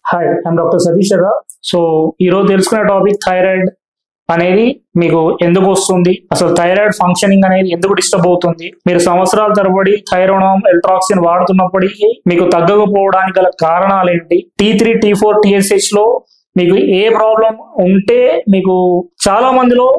Hi, I'm doctor Satish అగా. So ఈరోజు తెలుసుకునే టాపిక్ థైరాయిడ్ అనేది మీకు ఎందుకు వస్తుంది, అసలు థైరాయిడ్ ఫంక్షనింగ్ అనేది ఎందుకు డిస్టర్బ్ అవుతుంది, మీరు సంవత్సరాల తరబడి థైరోనామ్ ఎల్ట్రాక్సిన్ వాడుతున్నప్పటికీ మీకు తగ్గకపోవడానికి గల కారణాలు ఏంటి, T3 T4 TSH లో మీకు ఏ ప్రాబ్లం ఉంటే మీకు చాలా మందిలో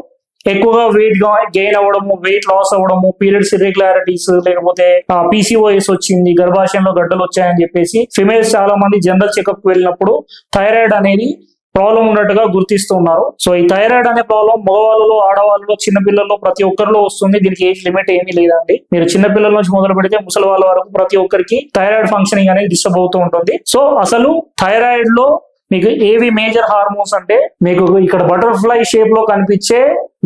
ఎక్కువగా వెయిట్ గెయిన్ అవ్వడము, వెయిట్ లాస్ అవ్వడము, పీరియడ్స్ ఇర్రెగ్యులారిటీస్, లేకపోతే PCOS వచ్చింది, గర్భాశయంలో గడ్డలు వచ్చాయని చెప్పేసి ఫిమేల్స్ చాలా మంది జనరల్ చెకప్ వెళ్ళినప్పుడు థైరాయిడ్ అనేది ప్రాబ్లం ఉన్నట్టుగా గుర్తిస్తున్నారు. సో ఈ థైరాయిడ్ అనే ప్రాబ్లం మగవాళ్ళలో, ఆడవాళ్ళలో, చిన్నపిల్లల్లో ప్రతి ఒక్కరిలో వస్తుంది. దీనికి ఏజ్ లిమిట్ ఏమీ లేదండి. మీరు చిన్నపిల్లల నుంచి మొదలు పెడితే ముసలి వాళ్ళ వరకు ప్రతి ఒక్కరికి థైరాయిడ్ ఫంక్షనింగ్ అనేది డిస్టర్బ్ అవుతూ ఉంటుంది. సో అసలు థైరాయిడ్ లో మీకు ఏవి మేజర్ హార్మోన్స్ అంటే, మీకు ఇక్కడ బటర్ఫ్లై షేప్ లో కనిపించే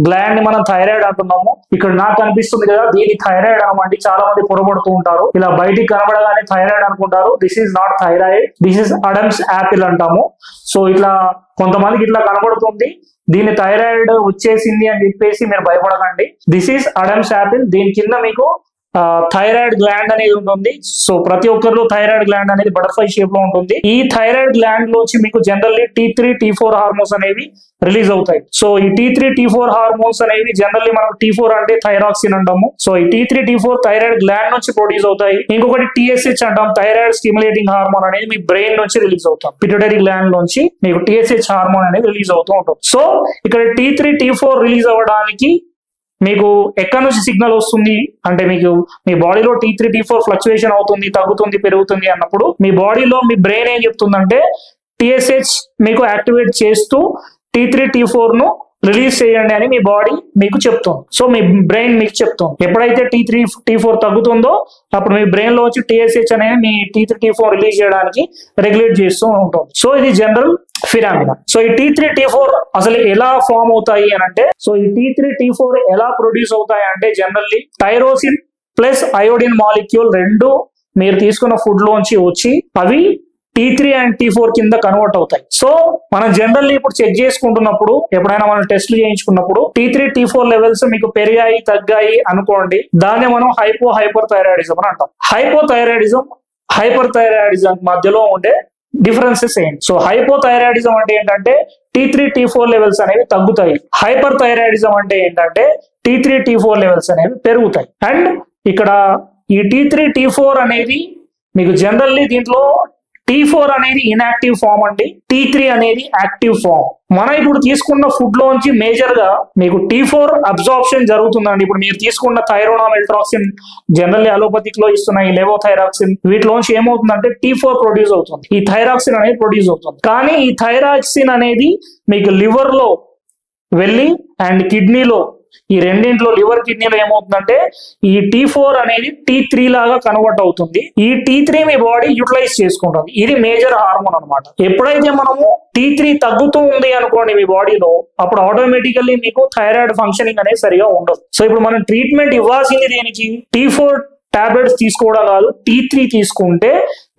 గ్లాండ్ ని మనం థైరాయిడ్ అంటున్నాము. ఇక్కడ నాకు కనిపిస్తుంది కదా, దీన్ని థైరాయిడ్ అనమండి. చాలా మంది పొరపడుతూ ఉంటారు, ఇలా బయటికి కనబడగానే థైరాయిడ్ అనుకుంటారు. This is not thyroid, this is Adam's Apple అంటాము. సో ఇట్లా కొంతమందికి ఇట్లా కనబడుతుంది, దీన్ని థైరాయిడ్ వచ్చేసింది అని చెప్పేసి మీరు భయపడకండి. This is Adam's Apple. దీని కింద మీకు థైరాయిడ్ గ్లాండ్ అనేది ఉంటుంది. సో ప్రతి ఒక్కరిలో థైరాయిడ్ గ్లాండ్ అనేది బటర్ఫ్లై షేప్ లో ఉంటుంది. ఈ థైరాయిడ్ గ్లాండ్ లోంచి మీకు జనరల్లీ T3 T4 హార్మోన్స్ అనేవి రిలీజ్ అవుతాయి. సో ఈ T3 T4 హార్మోన్స్ అనేవి జనరల్లీ మనం T4 అంటే థైరాక్సిన్ అంటాము. సో ఈ T3 T4 థైరాయిడ్ గ్లాండ్ నుంచి ప్రొడ్యూస్ అవుతాయి. ఇంకొకటి TSH అంటాం, థైరాయిడ్ స్టిమ్యులేటింగ్ హార్మోన్ అనేది మీ బ్రెయిన్ నుంచి రిలీజ్ అవుతాం. పిట్యూటరీ గ్లాండ్ నుంచి మీకు TSH హార్మోన్ అనేది రిలీజ్ అవుతూ ఉంటుంది. సో ఇక్కడ T3 T4 రిలీజ్ అవ్వడానికి మీకు ఎక్కడి నుంచి సిగ్నల్ వస్తుంది అంటే, మీకు మీ బాడీలో T3 T4 ఫ్లక్చువేషన్ అవుతుంది, తగ్గుతుంది, పెరుగుతుంది అన్నప్పుడు మీ బాడీలో మీ బ్రెయిన్ ఏం చెప్తుందంటే TSH మీకు యాక్టివేట్ చేస్తూ T3 T4 ను రిలీజ్ చేయండి అని మీ బాడీ మీకు చెప్తుంది. సో మీ బ్రెయిన్ మీకు చెప్తుంది. ఎప్పుడైతే T3 T4 తగ్గుతుందో అప్పుడు మీ బ్రెయిన్ లో వచ్చి TSH అనేది మీ T3 T4 రిలీజ్ చేయడానికి రెగ్యులేట్ చేస్తూ ఉంటుంది. సో ఇది జనరల్ ఫినామినా. సో ఈ T3 T4 అసలు ఎలా ఫామ్ అవుతాయి అని అంటే, సో ఈ T3 T4 ఎలా ప్రొడ్యూస్ అవుతాయి అంటే, generally tyrosine plus iodine molecule రెండు మీరు తీసుకున్న ఫుడ్ లోంచి వచ్చి అవి T3 అండ్ T4 కింద కన్వర్ట్ అవుతాయి. సో మనం జనరల్లీ ఇప్పుడు చెక్ చేసుకుంటున్నప్పుడు, ఎప్పుడైనా మనం టెస్ట్లు చేయించుకున్నప్పుడు T3 T4 లెవెల్స్ మీకు పెరిగాయి, తగ్గాయి అనుకోండి, దాన్ని మనం హైపర్ థైరాయిడిజం అని అంటాం. హైపర్ థైరాయిడిజం మధ్యలో ఉండే డిఫరెన్సెస్ ఏంటి? సో హైపోథైరాయిడిజం అంటే ఏంటంటే T3 T4 లెవెల్స్ అనేవి తగ్గుతాయి. హైపర్ థైరాయిడిజం అంటే ఏంటంటే T3 T4 లెవెల్స్ అనేవి పెరుగుతాయి. అండ్ ఇక్కడ ఈ T3 T4 అనేది మీకు జనరల్లీ దీంట్లో T4 అనేది ఇన్యాక్టివ్ ఫామ్ అండి, T3 అనేది యాక్టివ్ ఫామ్. మనం ఇప్పుడు తీసుకున్న ఫుడ్ లోంచి మేజర్ గా మీకు T4 అబ్జార్ప్షన్ జరుగుతుందండి. ఇప్పుడు మీరు తీసుకున్న థైరోనామ్ ఎల్ట్రాక్సిన్, జనరల్లీ అలోపతిక్ లో ఇస్తున్న ఈ లెవోథైరాక్సిన్, వీటిలోంచి ఏమవుతుందంటే T4 ప్రొడ్యూస్ అవుతుంది, ఈ థైరాక్సిన్ అనేది ప్రొడ్యూస్ అవుతుంది. కానీ ఈ థైరాక్సిన్ అనేది మీకు లివర్ లో వెళ్ళి అండ్ కిడ్నీలో, ఈ రెండింటిలో లివర్, కిడ్నీలో ఏమవుతుందంటే ఈ T4 అనేది T3 లాగా కన్వర్ట్ అవుతుంది. ఈ T3 మీ బాడీ యూటిలైజ్ చేసుకుంటుంది. ఇది మేజర్ హార్మోన్ అనమాట. ఎప్పుడైతే మనము T3 తగ్గుతూ ఉంది అనుకోండి మీ బాడీలో, అప్పుడు ఆటోమేటికల్లీ మీకు థైరాయిడ్ ఫంక్షనింగ్ అనేది సరిగా ఉండదు. సో ఇప్పుడు మనం ట్రీట్మెంట్ ఇవ్వాల్సింది దేనికి? T4 టాబ్లెట్స్ తీసుకోవడం కాదు, T3 తీసుకుంటే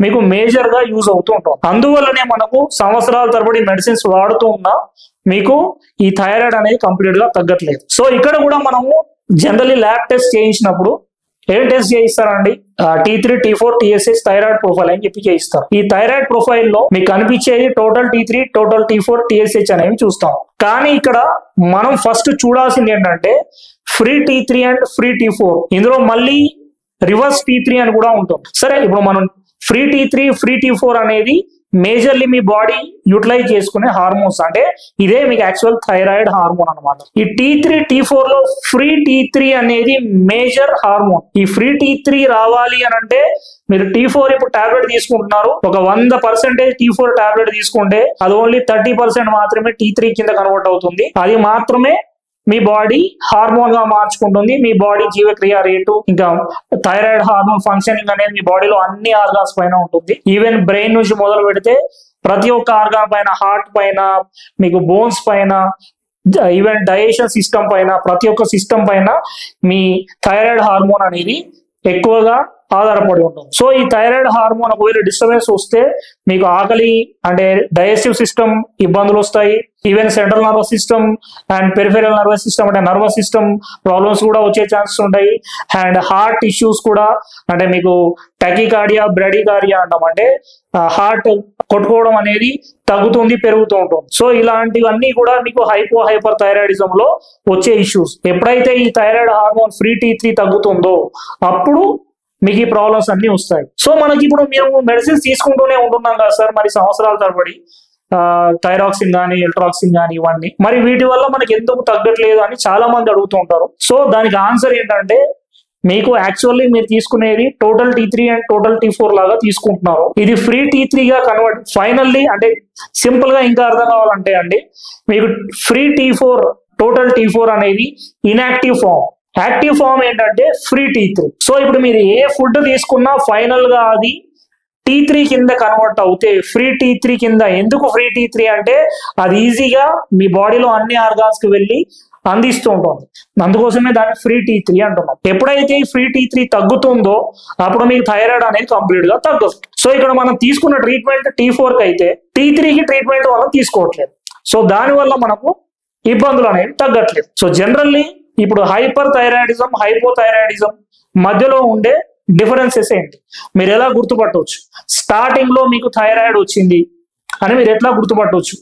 మీకు మేజర్ గా యూజ్ అవుతూ ఉంటుంది. అందువల్లనే మనకు సంవత్సరాల తరబడి మెడిసిన్స్ వాడుతూ ఉన్నా మీకు ఈ థైరాయిడ్ అనేది కంప్లీట్ గా తగ్గట్లేదు. సో ఇక్కడ కూడా మనము జనరల్లీ ల్యాబ్ టెస్ట్ చేయించినప్పుడు ఏం టెస్ట్ చేయిస్తారండి? T3 T4 TSH thyroid profile అని చెప్పి చేయిస్తారు. ఈ థైరాయిడ్ ప్రొఫైల్ లో మీకు కనిపించేది total T3, total T4, TSH అనేవి చూస్తాం. కానీ ఇక్కడ మనం ఫస్ట్ చూడాల్సింది ఏంటంటే free T3 and free T4. ఇందులో మళ్ళీ రివర్స్ T3 అని కూడా ఉంటుంది. సరే, ఇప్పుడు మనం ఫ్రీ T3, ఫ్రీ T4 అనేది మేజర్లీ మీ బాడీ యూటిలైజ్ చేసుకునే హార్మోన్స్. అంటే ఇదే మీకు యాక్చువల్ థైరాయిడ్ హార్మోన్ అనమాట. ఈ T3 T4 లో ఫ్రీ T3 అనేది మేజర్ హార్మోన్. ఈ ఫ్రీ T3 రావాలి అని అంటే మీరు T4 ఇప్పుడు టాబ్లెట్ తీసుకుంటున్నారు, ఒక 100% T4 టాబ్లెట్ తీసుకుంటే అది ఓన్లీ 30% మాత్రమే T3 కింద కన్వర్ట్ అవుతుంది. అది మాత్రమే మీ బాడీ హార్మోన్ గా మార్చుకుంటుంది. మీ బాడీ జీవక్రియ రేటు, ఇంకా థైరాయిడ్ హార్మోన్ ఫంక్షనింగ్ అనేది మీ బాడీలో అన్ని ఆర్గాన్స్ పైన ఉంటుంది. ఈవెన్ బ్రెయిన్ నుంచి మొదలు పెడితే ప్రతి ఒక్క ఆర్గాన్ పైన, హార్ట్ పైన, మీకు బోన్స్ పైన, ఈవెన్ డైజెషన్ సిస్టమ్ పైన, ప్రతి ఒక్క సిస్టమ్ పైన మీ థైరాయిడ్ హార్మోన్ అనేది ఎక్కువగా ఆధారపడి ఉంటుంది. సో ఈ థైరాయిడ్ హార్మోన్ ఒకవేళ డిస్టర్బెన్స్ వస్తే మీకు ఆకలి అంటే డైజెస్టివ్ సిస్టమ్ ఇబ్బందులు వస్తాయి. Even central nervous system and peripheral nervous system అంటే నర్వస్ సిస్టమ్ ప్రాబ్లమ్స్ కూడా వచ్చే ఛాన్సెస్ ఉంటాయి. అండ్ హార్ట్ ఇష్యూస్ కూడా అంటే మీకు టకికార్డియా బ్రాడికార్డియా అంటాం, అంటే హార్ట్ కొట్టుకోవడం అనేది తగ్గుతుంది, పెరుగుతూ ఉంటుంది. సో ఇలాంటివన్నీ కూడా మీకు హైపర్ థైరాయిడిజం లో వచ్చే ఇష్యూస్. ఎప్పుడైతే ఈ థైరాయిడ్ హార్మోన్ ఫ్రీ T3 తగ్గుతుందో అప్పుడు మీకు ఈ ప్రాబ్లమ్స్ అన్ని వస్తాయి. సో మనకి ఇప్పుడు మేము మెడిసిన్స్ తీసుకుంటూనే ఉంటున్నాం కదా సార్ మరి సంవత్సరాల తరబడి, థైరాక్సిన్ కానీ ఎల్ట్రాక్సిన్ కానీ ఇవన్నీ, మరి వీటి వల్ల మనకి ఎందుకు తగ్గట్లేదు అని చాలా మంది అడుగుతూ ఉంటారు. సో దానికి ఆన్సర్ ఏంటంటే మీకు యాక్చువల్లీ మీరు తీసుకునేది total T3 and total T4 లాగా తీసుకుంటున్నారు. ఇది ఫ్రీ T3 గా కన్వర్ట్ ఫైనల్లీ, అంటే సింపుల్ గా ఇంకా అర్థం కావాలంటే అండి, మీకు ఫ్రీ T4 టోటల్ T4 అనేది ఇన్యాక్టివ్ ఫామ్. యాక్టివ్ ఫామ్ ఏంటంటే ఫ్రీ T3. సో ఇప్పుడు మీరు ఏ ఫుడ్ తీసుకున్నా ఫైనల్ గా అది T3 కింద కన్వర్ట్ అవుతే ఫ్రీ T3 కింద. ఎందుకు ఫ్రీ T3 అంటే అది ఈజీగా మీ బాడీలో అన్ని ఆర్గాన్స్ కి వెళ్ళి అందిస్తూ ఉంటుంది, అందుకోసమే దాన్ని ఫ్రీ T3 అంటున్నాం. ఎప్పుడైతే ఈ ఫ్రీ T3 తగ్గుతుందో అప్పుడు మీకు థైరాయిడ్ అనేది కంప్లీట్ గా తగ్గదు. సో ఇక్కడ మనం తీసుకున్న ట్రీట్మెంట్ T4 కి అయితే T3కి ట్రీట్మెంట్ మనం తీసుకోవట్లేదు. సో దానివల్ల మనకు ఇబ్బందులు అనేవి తగ్గట్లేదు. సో జనరల్లీ ఇప్పుడు హైపర్ థైరాయిడిజం హైపోథైరాయిడిజం మధ్యలో ఉండే డిఫరెన్సెస్ ఏంటి మీరు ఎలా గుర్తుపట్టవచ్చు? స్టార్టింగ్ లో మీకు థైరాయిడ్ వచ్చింది అని మీరు ఎట్లా గుర్తుపట్టవచ్చు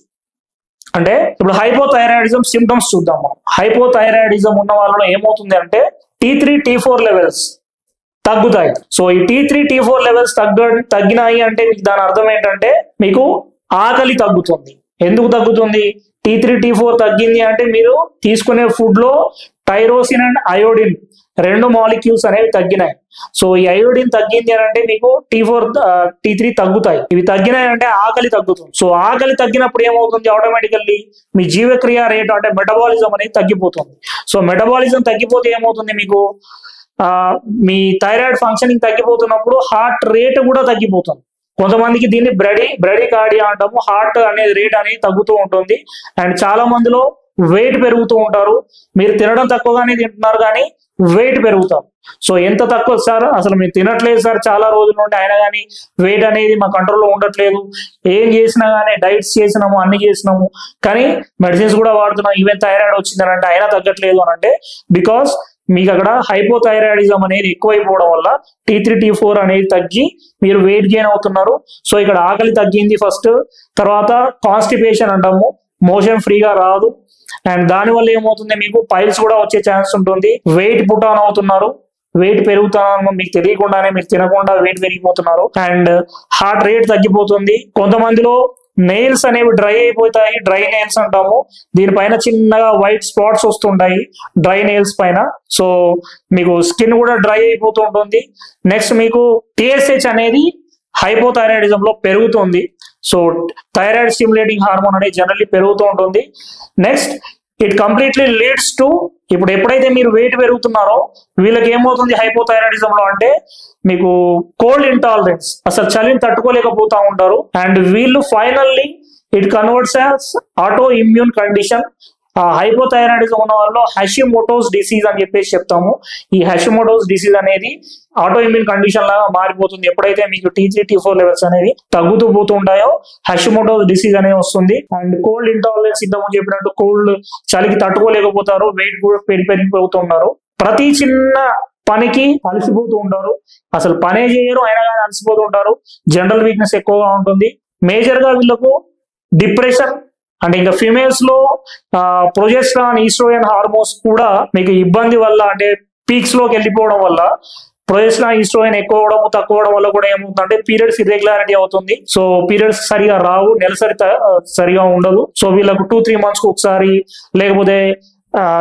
అంటే, ఇప్పుడు హైపోథైరాయిడిజం సిమ్టమ్స్ చూద్దాం మనం. హైపోథైరాయిడిజం ఉన్న వాళ్ళలో ఏమవుతుంది అంటే T3 T4 లెవెల్స్ తగ్గుతాయి. సో ఈ T3 T4 లెవెల్స్ తగ్గినాయి అంటే మీకు దాని అర్థం ఏంటంటే మీకు ఆకలి తగ్గుతుంది. ఎందుకు తగ్గుతుంది? T3 T4 తగ్గింది అంటే మీరు తీసుకునే ఫుడ్ లో టైరోసిన్ అండ్ అయోడిన్ రెండు మాలిక్యూల్స్ అనేవి తగ్గినాయి. సో ఈ అయోడిన్ తగ్గింది అని అంటే మీకు T3 తగ్గుతాయి. ఇవి తగ్గినాయి అంటే ఆకలి తగ్గుతుంది. సో ఆకలి తగ్గినప్పుడు ఏమవుతుంది? ఆటోమేటికల్లీ మీ జీవక్రియ రేటు అంటే మెటబాలిజం అనేది తగ్గిపోతుంది. సో మెటబాలిజం తగ్గిపోతే ఏమవుతుంది? మీకు మీ థైరాయిడ్ ఫంక్షనింగ్ తగ్గిపోతున్నప్పుడు హార్ట్ రేట్ కూడా తగ్గిపోతుంది. కొంతమందికి దీన్ని బ్రాడికార్డియా అంటాము. హార్ట్ అనేది రేట్ అనేది తగ్గుతూ ఉంటుంది. అండ్ చాలా మందిలో వెయిట్ పెరుగుతూ ఉంటారు. మీరు తినడం తక్కువగానే తింటున్నారు కానీ వెయిట్ పెరుగుతారు. సో ఎంత తక్కువ సార్, అసలు మీరు తినట్లేదు సార్ చాలా రోజుల నుండి, అయినా కానీ వెయిట్ అనేది మా కంట్రోల్లో ఉండట్లేదు, ఏం చేసినా కానీ డైట్స్ చేసినాము అన్ని చేసినాము కానీ మెడిసిన్స్ కూడా వాడుతున్నాం, ఈవెన్ థైరాయిడ్ వచ్చిందని అంటే అయినా తగ్గట్లేదు అని అంటే బికాస్ మీకు అక్కడ హైపోథైరాయిడిజం అనేది ఎక్కువైపోవడం వల్ల T3 T4 అనేది తగ్గి మీరు వెయిట్ గెయిన్ అవుతున్నారు. సో ఇక్కడ ఆకలి తగ్గింది ఫస్ట్, తర్వాత కాన్స్టిపేషన్ అంటాము, మోషన్ ఫ్రీగా రాదు. అండ్ దానివల్ల ఏమవుతుంది? మీకు పైల్స్ కూడా వచ్చే ఛాన్స్ ఉంటుంది. వెయిట్ పుట్ ఆన్ అవుతున్నారు, వెయిట్ పెరుగుతున్నారు, మీకు తెలియకుండానే మీరు తినకుండా వెయిట్ పెరిగిపోతున్నారు. అండ్ హార్ట్ రేట్ తగ్గిపోతుంది. కొంతమందిలో నెయిల్స్ అనేవి డ్రై అయిపోతాయి, డ్రై నెయిల్స్ అంటాము. దీనిపైన చిన్నగా వైట్ స్పాట్స్ వస్తుంటాయి డ్రై నెయిల్స్ పైన. సో మీకు స్కిన్ కూడా డ్రై అయిపోతూ ఉంటుంది. నెక్స్ట్ మీకు TSH అనేది హైపోథైరాయిడిజం లో పెరుగుతుంది. సో థైరాయిడ్ స్టిమ్యులేటింగ్ హార్మోన్ అనేది జనరల్లీ పెరుగుతూ ఉంటుంది. Next it completely leads to, ఇప్పుడు ఎప్పుడైతే మీరు వెయిట్ పెరుగుతున్నారో వీళ్ళకి ఏమవుతుంది హైపోథైరాయిడిజం లో అంటే మీకు కోల్డ్ ఇంటాలరెన్స్, అసలు చలిని తట్టుకోలేకపోతా ఉంటారు. అండ్ వీళ్ళు finally it converts as auto immune condition. Hypothyroidism ఉన్న వాళ్ళు హషిమోటోస్ డిసీజ్ అని చెప్పేసి చెప్తాము. ఈ హషిమోటోస్ డిసీజ్ అనేది ఆటో ఇమ్యూన్ కండిషన్ లాగా మారిపోతుంది. ఎప్పుడైతే మీకు T3 T4 లెవెల్స్ అనేవి తగ్గుతూ పోతూ ఉంటాయో హషిమోటోస్ డిసీజ్ అనేది వస్తుంది. అండ్ కోల్డ్ ఇంటాలరెన్స్ ఇంతకు చెప్పినట్టు కోల్డ్ చలికి తట్టుకోలేకపోతారు, వెయిట్ కూడా పెరిగిపోతూ ఉన్నారు, ప్రతి చిన్న పనికి అలసిపోతూ ఉంటారు, అసలు పనే చేయరు అయినా కానీ అలసిపోతూ ఉంటారు, జనరల్ వీక్నెస్ ఎక్కువగా ఉంటుంది. మేజర్ గా వీళ్ళకు డిప్రెషన్ అంటే ఇంకా ఫీమేల్స్ లో ప్రొజెస్ట్రాన్ ఈస్ట్రోజన్ హార్మోన్స్ కూడా మీకు ఇబ్బంది వల్ల అంటే పీక్స్ లోకి వెళ్ళిపోవడం వల్ల ప్రొజెస్ట్రాన్ ఈస్ట్రోజన్ ఎక్కువ అవడం తక్కువ అవడం వల్ల కూడా ఏమవుతుందంటే పీరియడ్స్ ఇర్రెగ్యులారిటీ అవుతుంది. సో పీరియడ్స్ సరిగా రావు, నెలసరి సరిగా ఉండదు. సో వీళ్ళకు 2-3 months కి ఒకసారి, లేకపోతే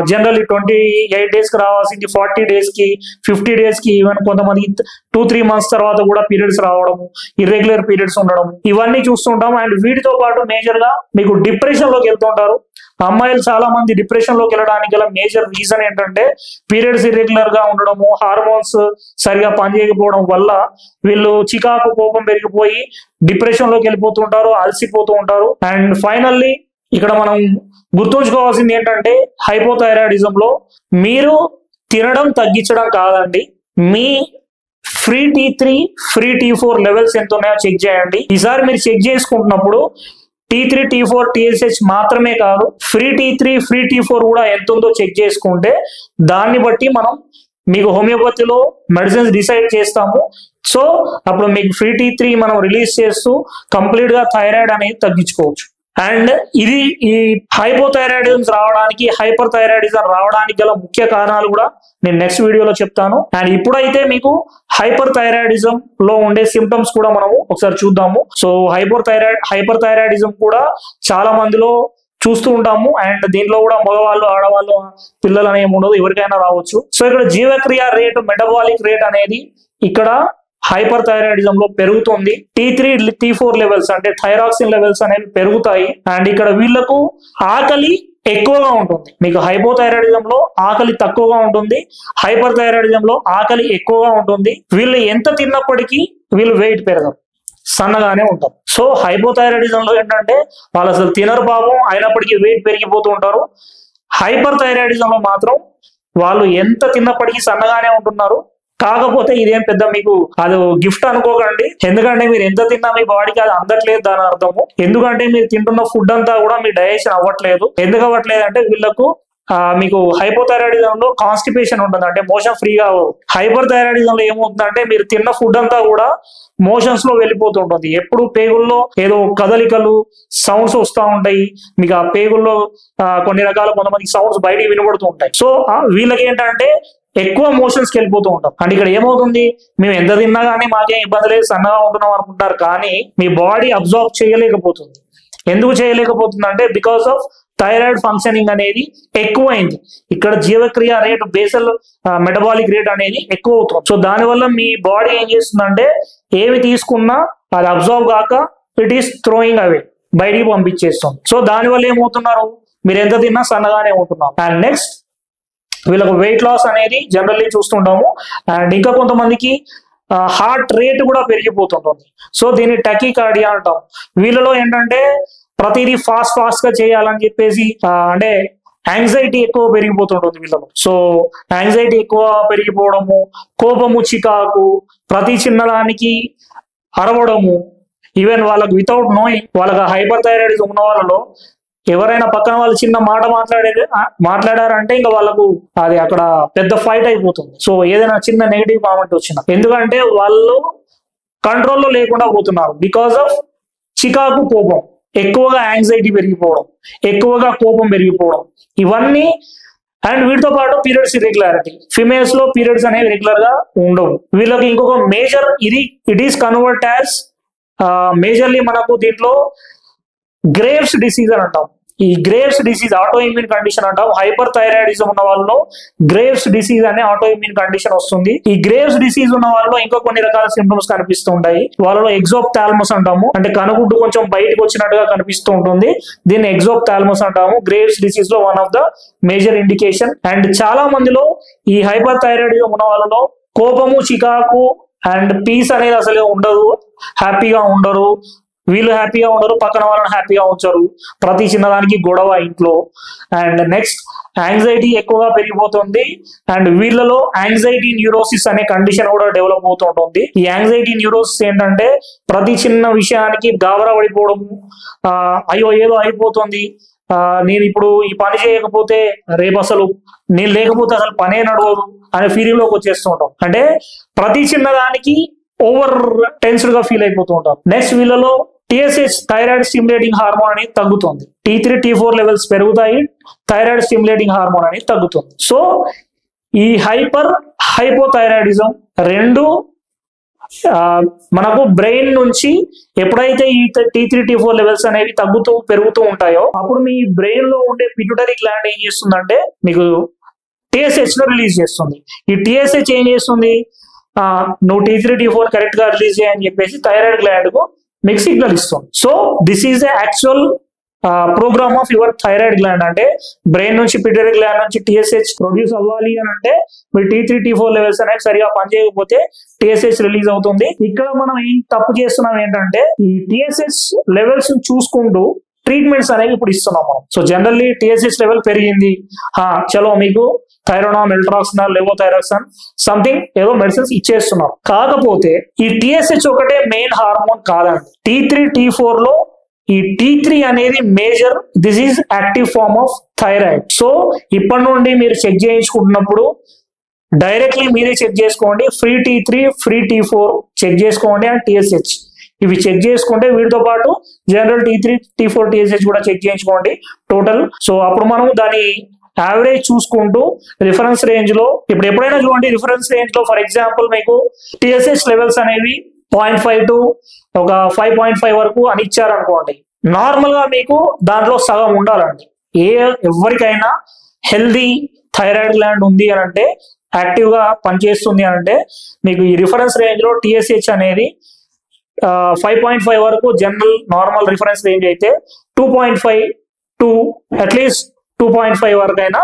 జనరల్లీ 28 days కి రావాల్సింది 40 days కి 50 days కి, ఈవెన్ కొంతమందికి 2-3 months తర్వాత కూడా పీరియడ్స్ రావడము, ఇర్రెగ్యులర్ పీరియడ్స్ ఉండడం, ఇవన్నీ చూస్తుంటాం. అండ్ వీటితో పాటు మేజర్ గా మీకు డిప్రెషన్ లోకి వెళ్తుంటారు. అమ్మాయిలు చాలా మంది డిప్రెషన్ లోకి వెళ్ళడానికి గల మేజర్ రీజన్ ఏంటంటే పీరియడ్స్ ఇర్రెగ్యులర్ గా ఉండడము, హార్మోన్స్ సరిగా పనిచేయకపోవడం వల్ల వీళ్ళు చికాకు కోపం పెరిగిపోయి డిప్రెషన్ లోకి వెళ్ళిపోతుంటారు, అలసిపోతూ ఉంటారు. అండ్ ఫైనల్లీ ఇక్కడ మనం గుర్తుంచుకోవాల్సింది ఏంటంటే హైపోథైరాయిడిజం లో మీరు తినడం తగ్గించడం కాదండి, మీ free T3 free T4 levels ఎంత ఉన్నాయో చెక్ చేయండి. ఈసారి మీరు చెక్ చేసుకుంటున్నప్పుడు T3 T4 TSH మాత్రమే కాదు, ఫ్రీ T3 ఫ్రీ T4 కూడా ఎంత ఉందో చెక్ చేసుకుంటే దాన్ని బట్టి మనం మీకు హోమియోపతిలో మెడిసిన్స్ డిసైడ్ చేస్తాము. సో అప్పుడు మీకు ఫ్రీ T3 మనం రిలీజ్ చేస్తూ కంప్లీట్ గా థైరాయిడ్ అనేది తగ్గించుకోవచ్చు. అండ్ ఇది ఈ హైపోథైరాయిడిజం రావడానికి, హైపర్ థైరాయిడిజం రావడానికి గల ముఖ్య కారణాలు కూడా నేను నెక్స్ట్ వీడియోలో చెప్తాను. అండ్ ఇప్పుడైతే మీకు హైపర్ థైరాయిడిజం లో ఉండే సిమ్టమ్స్ కూడా మనము ఒకసారి చూద్దాము. సో హైపర్ థైరాయిడిజం కూడా చాలా మందిలో చూస్తూ ఉంటాము. అండ్ దీంట్లో కూడా మగవాళ్ళు, ఆడవాళ్ళు, పిల్లలు అనేవి ఉండదు, ఎవరికైనా రావచ్చు. సో ఇక్కడ జీవక్రియ రేటు, మెటబాలిక్ రేట్ అనేది ఇక్కడ హైపర్ థైరాయిడిజం లో పెరుగుతుంది. T3 T4 లెవెల్స్ అంటే థైరాక్సిన్ లెవెల్స్ అనేవి పెరుగుతాయి. అండ్ ఇక్కడ వీళ్ళకు ఆకలి ఎక్కువగా ఉంటుంది. మీకు హైపోథైరాయిడిజం లో ఆకలి తక్కువగా ఉంటుంది, హైపర్ థైరాయిడిజం లో ఆకలి ఎక్కువగా ఉంటుంది. వీళ్ళు ఎంత తిన్నప్పటికీ వీళ్ళు వెయిట్ పెరగరు, సన్నగానే ఉంటారు. సో హైపోథైరాయిడిజం లో ఏంటంటే వాళ్ళు అసలు తినరు పాపం, అయినప్పటికీ వెయిట్ పెరిగిపోతూ ఉంటారు. హైపర్ థైరాయిడిజం లో మాత్రం వాళ్ళు ఎంత తిన్నప్పటికీ సన్నగానే ఉంటున్నారు. కాకపోతే ఇదేం పెద్ద మీకు అది గిఫ్ట్ అనుకోకండి, ఎందుకంటే మీరు ఎంత తిన్నా మీ బాడీకి అది అందట్లేదు దాని అర్థము. ఎందుకంటే మీరు తింటున్న ఫుడ్ అంతా కూడా మీ డైజెషన్ అవ్వట్లేదు. ఎందుకు అవ్వట్లేదు అంటే వీళ్ళకు మీకు హైపోథైరాయిడిజం లో కాన్స్టిపేషన్ ఉంటుంది, అంటే మోషన్ ఫ్రీగా అవ్వదు. హైపర్ థైరాయిడిజం లో ఏమవుతుందంటే మీరు తిన్న ఫుడ్ అంతా కూడా మోషన్స్ లో వెళ్ళిపోతుంటుంది. ఎప్పుడు పేగుల్లో ఏదో కదలికలు, సౌండ్స్ వస్తూ ఉంటాయి. మీకు ఆ పేగుల్లో కొన్ని రకాల కొంతమంది సౌండ్స్ బయటికి వినబడుతూ ఉంటాయి. సో వీళ్ళకి ఏంటంటే ఎక్కువ మోషన్స్ కి వెళ్ళిపోతూ ఉంటాం. అంటే ఇక్కడ ఏమవుతుంది, మేము ఎంత తిన్నా కానీ మాకేం ఇబ్బంది లేదు, సన్నగా ఉంటున్నాం అనుకుంటారు, కానీ మీ బాడీ అబ్జర్వ్ చేయలేకపోతుంది. ఎందుకు చేయలేకపోతుంది అంటే బికాస్ ఆఫ్ థైరాయిడ్ ఫంక్షనింగ్ అనేది ఎక్కువైంది. ఇక్కడ జీవక్రియ రేటు, బేసల్ మెటబాలిక్ రేట్ అనేది ఎక్కువ అవుతుంది. సో దానివల్ల మీ బాడీ ఏం చేస్తుందంటే ఏమి తీసుకున్నా అది అబ్జర్వ్ కాక ఇట్ ఈస్ థ్రోయింగ్ అవే, బయటికి పంపించేస్తుంది. సో దానివల్ల ఏమవుతున్నారు, మీరు ఎంత తిన్నా సన్నగానే ఉంటున్నారు. అండ్ నెక్స్ట్ వీళ్ళకు వెయిట్ లాస్ అనేది జనరల్లీ చూస్తుంటాము. అండ్ ఇంకా కొంతమందికి హార్ట్ రేట్ కూడా పెరిగిపోతుంటుంది. సో దీన్ని టకీకార్డియా అంటాం. వీళ్ళలో ఏంటంటే ప్రతిదీ ఫాస్ట్ గా చేయాలని చెప్పేసి అంటే యాంగ్జైటీ ఎక్కువ పెరిగిపోతుంటుంది వీళ్ళలో. సో యాంగ్జైటీ ఎక్కువ పెరిగిపోవడము, కోపము, చికాకు, ప్రతి చిన్నదానికి అరవడము, ఈవెన్ వాళ్ళకు వితౌట్ నోయింగ్ వాళ్ళకి హైపర్ థైరాయిడిజం ఉన్న వాళ్ళలో ఎవరైనా పక్కన వాళ్ళు చిన్న మాట మాట్లాడారంటే ఇంకా వాళ్ళకు అది అక్కడ పెద్ద ఫైట్ అయిపోతుంది. సో ఏదైనా చిన్న నెగిటివ్ కామెంట్ వచ్చినా, ఎందుకంటే వాళ్ళు కంట్రోల్లో లేకుండా పోతున్నారు. బికాస్ ఆఫ్ చికాకు, కోపం, ఎక్కువగా యాంగ్జైటీ పెరిగిపోవడం, ఎక్కువగా కోపం పెరిగిపోవడం, ఇవన్నీ. అండ్ వీటితో పాటు పీరియడ్స్ ఇర్రెగ్యులారిటీ, ఫిమేల్స్ లో పీరియడ్స్ అనేవి రెగ్యులర్ గా ఉండవు. వీళ్ళకి ఇంకొక major it is convert as majorly మనకు దీంట్లో గ్రేవ్స్ డిసీజ్ అని అంటాం. ఈ Graves disease autoimmune condition అంటాం. హైపర్ థైరాయిడిజం ఉన్న వాళ్ళలో గ్రేవ్స్ డిసీజ్ అనే ఆటో ఇమ్యూన్ కండిషన్ వస్తుంది. ఈ గ్రేవ్స్ డిసీజ్ ఉన్న వాళ్ళలో ఇంకా కొన్ని రకాల సింప్టమ్స్ కనిపిస్తూ ఉంటాయి. వాళ్ళలో ఎగ్జోప్థాల్మస్ అంటాము, అంటే కనుగుడ్డు కొంచెం బయటకు వచ్చినట్టుగా కనిపిస్తూ ఉంటుంది. దీన్ని ఎగ్జోప్థాల్మస్ అంటాము. గ్రేవ్స్ డిసీజ్ లో one of the major indication. And చాలా మందిలో ఈ హైపర్ థైరాయిడిజం ఉన్న వాళ్ళలో కోపము, చికాకు అండ్ పీస్ అనేది అసలు ఉండదు, హ్యాపీగా ఉండరు. వీళ్ళు హ్యాపీగా ఉండరు, పక్కన వాళ్ళని హ్యాపీగా ఉంచరు, ప్రతి చిన్నదానికి గొడవ ఇంట్లో. అండ్ నెక్స్ట్ యాంగ్జైటీ ఎక్కువగా పెరిగిపోతుంది. అండ్ వీళ్ళలో యాంగ్జైటీ న్యూరోసిస్ అనే కండిషన్ కూడా డెవలప్ అవుతూ ఉంటుంది. ఈ యాంగ్జైటీ న్యూరోసిస్ ఏంటంటే ప్రతి చిన్న విషయానికి గాబరా పడిపోవడము, అయ్యో ఏదో అయిపోతుంది, నేను ఇప్పుడు ఈ పని చేయకపోతే రేపు అసలు నేను లేకపోతే అసలు పనే నడవదు అనే ఫీలింగ్ లోకి వచ్చేస్తూ ఉంటాం. అంటే ప్రతి చిన్నదానికి ఓవర్ టెన్స్డ్ గా ఫీల్ అయిపోతూ ఉంటాం. నెక్స్ట్ వీళ్ళలో TSH, థైరాయిడ్ స్టిమ్యులేటింగ్ హార్మోన్ అనేది తగ్గుతుంది. T3 T4 లెవెల్స్ పెరుగుతాయి, థైరాయిడ్ స్టిమ్యులేటింగ్ హార్మోన్ అనేది తగ్గుతుంది. సో ఈ హైపోథైరాయిడిజం రెండు మనకు బ్రెయిన్ నుంచి ఎప్పుడైతే ఈ T3 T4 లెవెల్స్ అనేవి పెరుగుతూ ఉంటాయో అప్పుడు మీ బ్రెయిన్ లో ఉండే పిట్యూటరీ గ్లాండ్ ఏం చేస్తుందంటే మీకు TSH ను రిలీజ్ చేస్తుంది. ఈ TSH ఏం చేస్తుంది, నువ్వు T3 T4 కరెక్ట్ గా రిలీజ్ చేయని చెప్పేసి థైరాయిడ్ గ్లాండ్ కు మీకు సిగ్నల్ ఇస్తుంది. So this is the actual program of your thyroid gland. అంటే బ్రెయిన్ నుంచి పిట్యూటరీ గ్లాండ్ నుంచి TSH ప్రొడ్యూస్ అవ్వాలి అని అంటే మీరు T3 T4 లెవెల్స్ అనేవి సరిగా పనిచేయకపోతే TSH రిలీజ్ అవుతుంది. ఇక్కడ మనం ఏం తప్పు చేస్తున్నాం ఏంటంటే ఈ TSH లెవెల్స్ చూసుకుంటూ ట్రీట్మెంట్స్ అనేవి ఇప్పుడు ఇస్తున్నాం మనం. సో జనరల్లీ TSH లెవెల్ పెరిగింది, చలో మీకు థైరోనామ్, ఎల్ట్రాక్సినాల్, లెవోథైరాక్సిన్ సంథింగ్ ఏదో మెడిసిన్స్ ఇచ్చేస్తున్నారు. కాకపోతే ఈ టిఎస్హెచ్ ఒకటే మెయిన్ హార్మోన్ కాదండి. T3 T4 లో ఈ T3 అనేది major, this is active form of thyroid. So ఇప్పటి నుండి మీరు చెక్ చేయించుకుంటున్నప్పుడు డైరెక్ట్లీ మీరే చెక్ చేసుకోండి. Free T3, free T4 check చేసుకోండి అండ్ TSH ఇవి చెక్ చేసుకుంటే వీటితో పాటు జనరల్ T3 T4 TSH కూడా చెక్ చేయించుకోండి టోటల్. సో అప్పుడు మనం దాని యావరేజ్ చూసుకుంటూ రిఫరెన్స్ రేంజ్ లో, ఇప్పుడు ఎప్పుడైనా చూడండి రిఫరెన్స్ రేంజ్ లో ఫర్ ఎగ్జాంపుల్ మీకు TSH లెవెల్స్ అనేవి 0.5 to ఒక 5.5 వరకు అని ఇచ్చారనుకోండి, నార్మల్ గా మీకు దాంట్లో సగం ఉండాలండి. ఎవరికైనా హెల్దీ థైరాయిడ్ గ్లాండ్ ఉంది అని అంటే, యాక్టివ్ గా పనిచేస్తుంది అని అంటే, మీకు ఈ రిఫరెన్స్ రేంజ్ లో TSH అనేది 5.5 వరకు జనరల్ నార్మల్ రిఫరెన్స్ రేంజ్ అయితే 2.5 to అట్లీస్ట్ 2.5 వరకు అయినా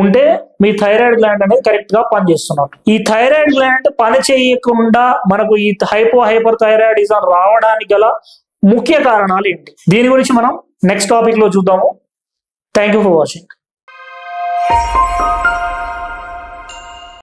ఉంటే మీ థైరాయిడ్ గ్లాండ్ అనేది కరెక్ట్ గా పనిచేస్తున్నారు. ఈ థైరాయిడ్ గ్లాండ్ పని చేయకుండా మనకు ఈ హైపర్ థైరాయిడిజం రావడానికి గల ముఖ్య కారణాలు ఏంటి, దీని గురించి మనం నెక్స్ట్ టాపిక్ లో చూద్దాము. Thank you for watching.